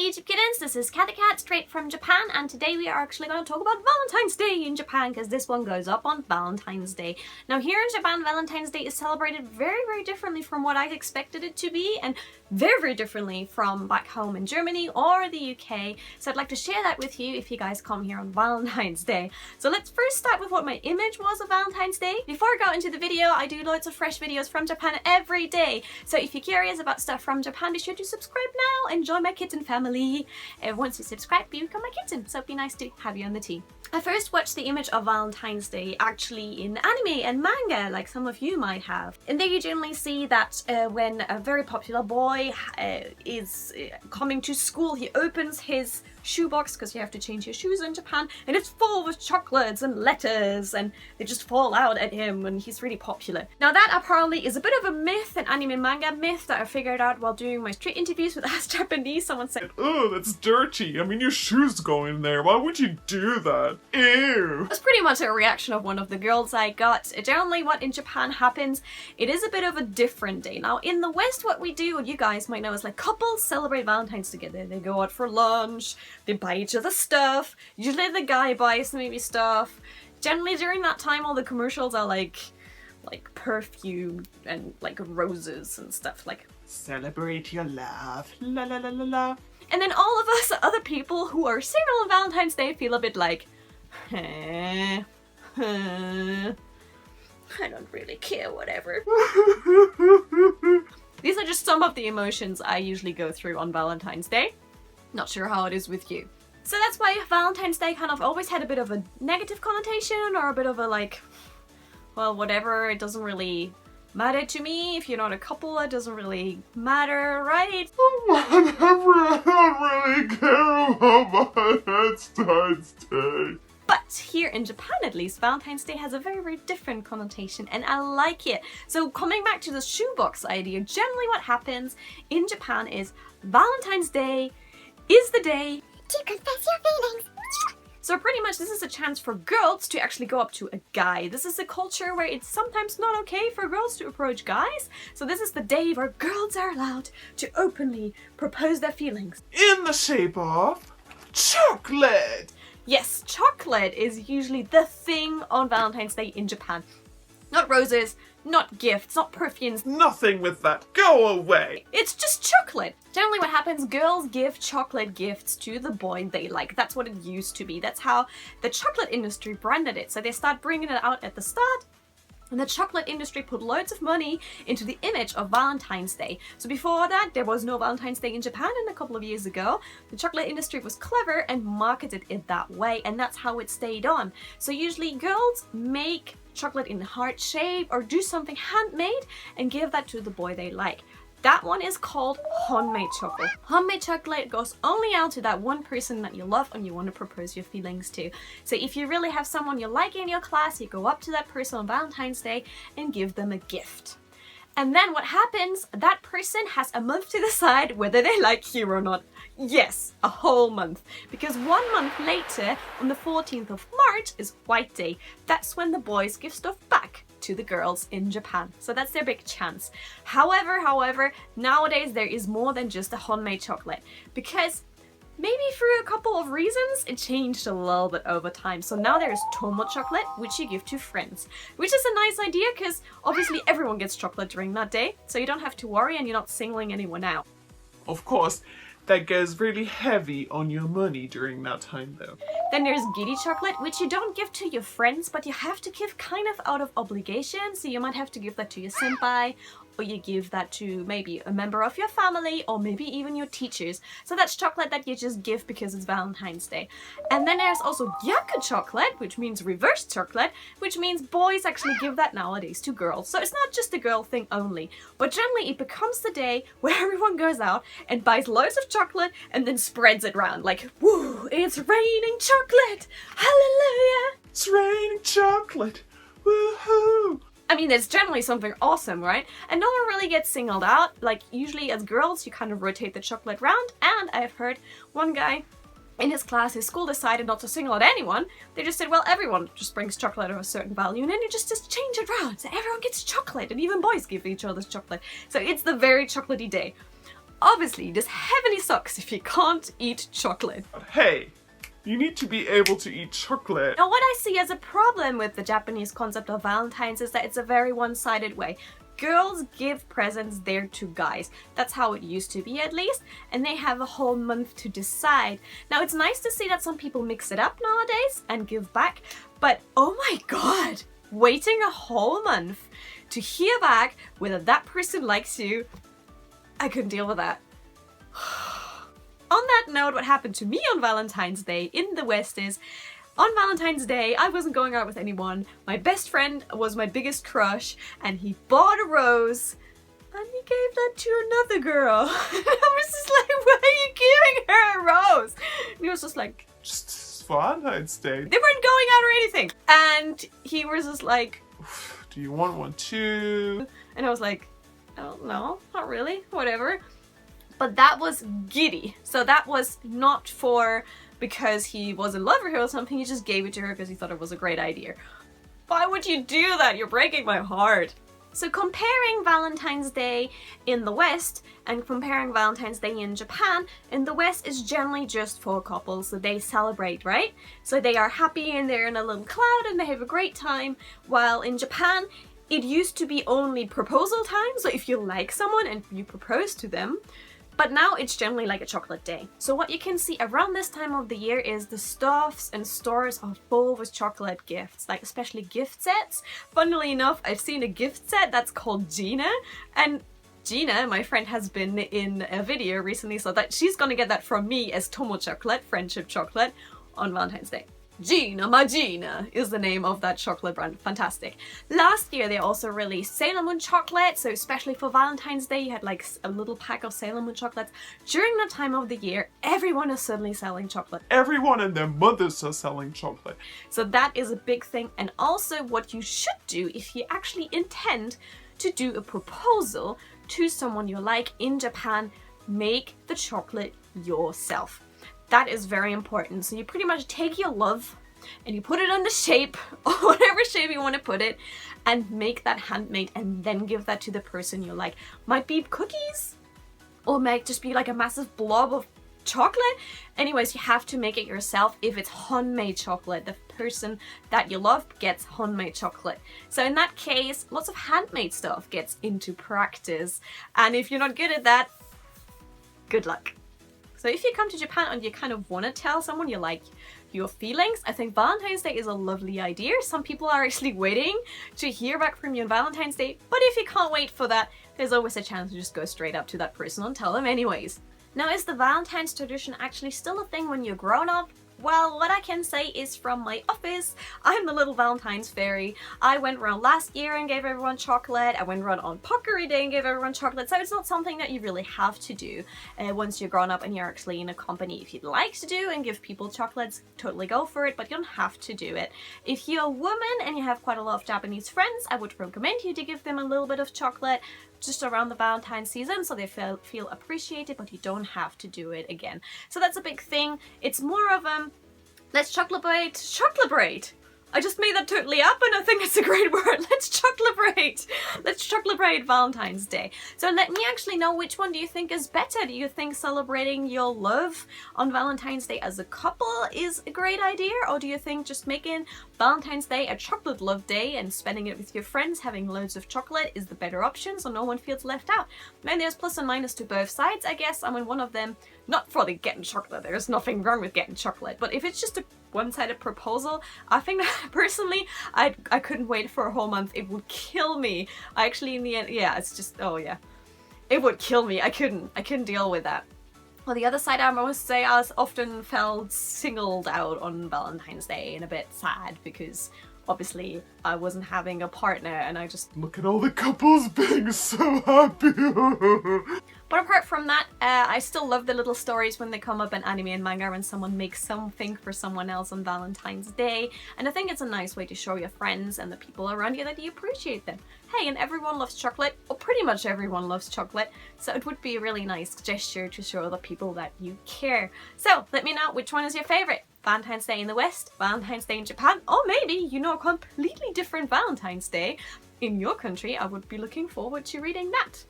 YouTube kittens, this is Cathy Cat straight from Japan, and today we are actually going to talk about Valentine's Day in Japan because this one goes up on Valentine's Day. Now here in Japan, Valentine's Day is celebrated very, very differently from what I expected it to be, and very, very differently from back home in Germany or the UK. So I'd like to share that with you if you guys come here on Valentine's Day. So let's first start with what my image was of Valentine's Day. Before I go into the video, I do loads of fresh videos from Japan every day. So if you're curious about stuff from Japan, be sure to subscribe now and join my kitten family. Once you subscribe, you become my kitten. So it'd be nice to have you on the team. I first watched the image of Valentine's Day actually in anime and manga, like some of you might have. And there you generally see that when a very popular boy is coming to school, he opens his shoebox, because you have to change your shoes in Japan, and it's full with chocolates and letters, and they just fall out at him when he's really popular. Now that apparently is a bit of a myth, an anime manga myth that I figured out while doing my street interviews with Ask Japanese. Someone said, "Oh, that's dirty. I mean, your shoes go in there. Why would you do that? Ew." That's pretty much a reaction of one of the girls I got. Generally what in Japan happens, it is a bit of a different day. Now in the West, what we do, what you guys might know, is like couples celebrate Valentine's together. They go out for lunch, they buy each other stuff. Usually the guy buys maybe stuff. Generally during that time all the commercials are like perfume and like roses and stuff, like celebrate your love, la la la la la. And then all of us other people who are single on Valentine's Day feel a bit like, I don't really care, whatever. These are just some of the emotions I usually go through on Valentine's Day. Not sure how it is with you. So that's why Valentine's Day kind of always had a bit of a negative connotation, or a bit of a like, well, whatever, it doesn't really matter to me. If you're not a couple, it doesn't really matter, right? Whatever, I don't really care about Valentine's Day. But here in Japan at least, Valentine's Day has a very, very different connotation, and I like it. So coming back to the shoebox idea, generally what happens in Japan is Valentine's Day is the day to confess your feelings. So pretty much this is a chance for girls to actually go up to a guy. This is a culture where it's sometimes not okay for girls to approach guys. So this is the day where girls are allowed to openly propose their feelings. In the shape of chocolate! Yes, chocolate is usually the thing on Valentine's Day in Japan. Not roses, not gifts, not perfumes. Nothing with that. Go away. It's just chocolate. Generally what happens, girls give chocolate gifts to the boy they like. That's what it used to be. That's how the chocolate industry branded it. So they start bringing it out at the start. And the chocolate industry put loads of money into the image of Valentine's Day. So before that, there was no Valentine's Day in Japan, and a couple of years ago, the chocolate industry was clever and marketed it that way, and that's how it stayed on. So usually girls make chocolate in heart shape or do something handmade and give that to the boy they like. That one is called HONMEI chocolate. HONMEI chocolate goes only out to that one person that you love and you want to propose your feelings to. So if you really have someone you like in your class, you go up to that person on Valentine's Day and give them a gift. And then what happens, that person has a month to decide whether they like you or not. Yes, a whole month. Because 1 month later, on the 14th of March, is White Day. That's when the boys give stuff back to the girls in Japan. So that's their big chance. However, nowadays there is more than just a HONMEI chocolate. Because maybe through a couple of reasons, it changed a little bit over time. So now there is Tomo chocolate, which you give to friends. Which is a nice idea because obviously everyone gets chocolate during that day. So you don't have to worry and you're not singling anyone out. Of course, that goes really heavy on your money during that time though. Then there's GIRI chocolate, which you don't give to your friends, but you have to give kind of out of obligation. So you might have to give that to your senpai, or you give that to maybe a member of your family, or maybe even your teachers. So that's chocolate that you just give because it's Valentine's Day. And then there's also GYAKU chocolate, which means reverse chocolate, which means boys actually give that nowadays to girls. So it's not just a girl thing only, but generally it becomes the day where everyone goes out and buys loads of chocolate and then spreads it around like, woo, it's raining chocolate, hallelujah. It's raining chocolate, woohoo. I mean, it's generally something awesome, right? And no one really gets singled out. Like, usually as girls, you kind of rotate the chocolate round. And I've heard one guy in his class, his school decided not to single out anyone. They just said, well, everyone just brings chocolate of a certain value, and then you just change it around. So everyone gets chocolate, and even boys give each other chocolate. So it's the very chocolatey day. obviously this heavily sucks if you can't eat chocolate. But hey, you need to be able to eat chocolate. Now what I see as a problem with the Japanese concept of Valentine's is that it's a very one-sided way. Girls give presents there to guys. That's how it used to be at least, and they have a whole month to decide. Now it's nice to see that some people mix it up nowadays and give back, but oh my god, waiting a whole month to hear back whether that person likes you, I couldn't deal with that. On that note, what happened to me on Valentine's Day in the West is, on Valentine's Day, I wasn't going out with anyone. My best friend was my biggest crush, and he bought a rose, and he gave that to another girl. And I was just like, why are you giving her a rose? And he was just like, Just Valentine's Day. they weren't going out or anything. And he was just like, Do you want one too? and I was like, oh no, not really, whatever. But that was GIRI. So that was not for because he was in love with her or something, he just gave it to her because he thought it was a great idea. Why would you do that? You're breaking my heart. So comparing Valentine's Day in the West and comparing Valentine's Day in Japan, in the West is generally just for couples, so they celebrate, right? So they are happy and they're in a little cloud and they have a great time, while in Japan, it used to be only proposal time, so if you like someone and you propose to them, but now it's generally like a chocolate day. So what you can see around this time of the year is the stuffs and stores are full with chocolate gifts, like especially gift sets. Funnily enough, I've seen a gift set that's called Gina, and Gina, my friend, has been in a video recently, so that she's gonna get that from me as Tomo chocolate, friendship chocolate, on Valentine's Day. Gina, my Gina is the name of that chocolate brand. Fantastic. Last year they also released Sailor Moon chocolate, so especially for Valentine's Day you had like a little pack of Sailor Moon chocolates. During that time of the year, everyone is suddenly selling chocolate. Everyone and their mothers are selling chocolate. So that is a big thing, and also what you should do if you actually intend to do a proposal to someone you like in Japan, make the chocolate yourself. That is very important. So you pretty much take your love and you put it on the shape, or whatever shape you want to put it, and make that handmade and then give that to the person you like. Might be cookies, or might just be like a massive blob of chocolate. Anyways, you have to make it yourself. If it's HONMEI chocolate, the person that you love gets HONMEI chocolate. So in that case, lots of handmade stuff gets into practice. And if you're not good at that, good luck. So if you come to Japan and you kind of want to tell someone you like your feelings, I think Valentine's Day is a lovely idea. Some people are actually waiting to hear back from you on Valentine's Day, but if you can't wait for that, there's always a chance to just go straight up to that person and tell them anyways. Now, is the Valentine's tradition actually still a thing when you're grown up? Well, what I can say is from my office, I'm the little Valentine's fairy. I went around last year and gave everyone chocolate. I went around on Pockery Day and gave everyone chocolate. So it's not something that you really have to do once you're grown up and you're actually in a company. If you'd like to do and give people chocolates, totally go for it, but you don't have to do it. If you're a woman and you have quite a lot of Japanese friends, I would recommend you to give them a little bit of chocolate just around the Valentine's season so they feel appreciated, but you don't have to do it again. So that's a big thing. It's more of a let's chocolabrate. I just made that totally up and I think it's a great word. Let's chocolabrate. Let's chocolabrate Valentine's Day. So let me actually know, which one do you think is better? Do you think celebrating your love on Valentine's Day as a couple is a great idea? Or do you think just making Valentine's Day a chocolate love day and spending it with your friends, having loads of chocolate, is the better option so no one feels left out? I mean, there's plus and minus to both sides, I guess. I mean, one of them, not for the getting chocolate, there's nothing wrong with getting chocolate, but if it's just a one-sided proposal, I think that personally, I couldn't wait for a whole month. It would kill me. I actually, in the end, yeah, it's just, oh yeah. It would kill me. I couldn't deal with that. On the other side, I must say I often felt singled out on Valentine's Day and a bit sad because obviously I wasn't having a partner and I just... Look at all the couples being so happy. But apart from that, I still love the little stories when they come up in anime and manga when someone makes something for someone else on Valentine's Day. And I think it's a nice way to show your friends and the people around you that you appreciate them. Hey, and everyone loves chocolate, or pretty much everyone loves chocolate, so it would be a really nice gesture to show the people that you care. So let me know, which one is your favorite? Valentine's Day in the West, Valentine's Day in Japan, or maybe you know a completely different Valentine's Day in your country. I would be looking forward to reading that.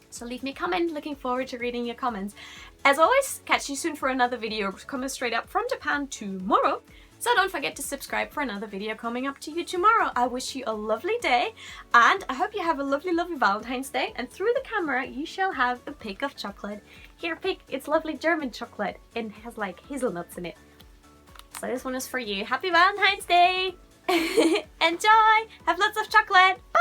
So leave me a comment, looking forward to reading your comments. As always, catch you soon for another video coming straight up from Japan tomorrow. So don't forget to subscribe for another video coming up to you tomorrow. I wish you a lovely day, and I hope you have a lovely, lovely Valentine's Day. And through the camera, you shall have a pick of chocolate. Here, pick. It's lovely German chocolate, and it has like hazelnuts in it. So this one is for you. Happy Valentine's Day! Enjoy! Have lots of chocolate! Bye!